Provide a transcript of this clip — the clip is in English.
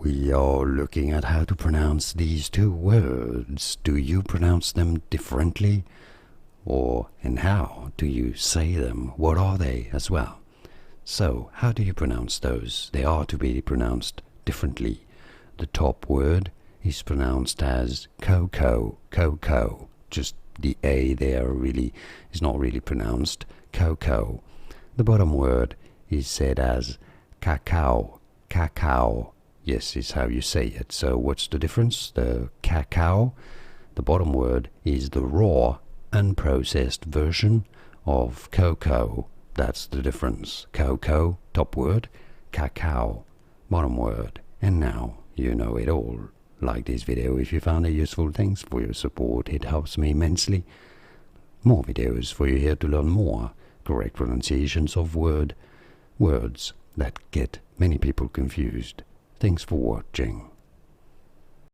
We are looking at how to pronounce these two words. Do you pronounce them differently? And how do you say them? What are they as well? So, how do you pronounce those? They are to be pronounced differently. The top word is pronounced as cocoa, cocoa. Just the A there is not really pronounced cocoa. The bottom word is said as cacao, cacao. Yes, is how you say it. So what's the difference? The cacao, the bottom word, is the raw, unprocessed version of cocoa. That's the difference. Cocoa, top word, cacao, bottom word. And now you know it all. Like this video if you found it useful. Thanks for your support. It helps me immensely. More videos for you here to learn more correct pronunciations of words that get many people confused. Thanks for watching.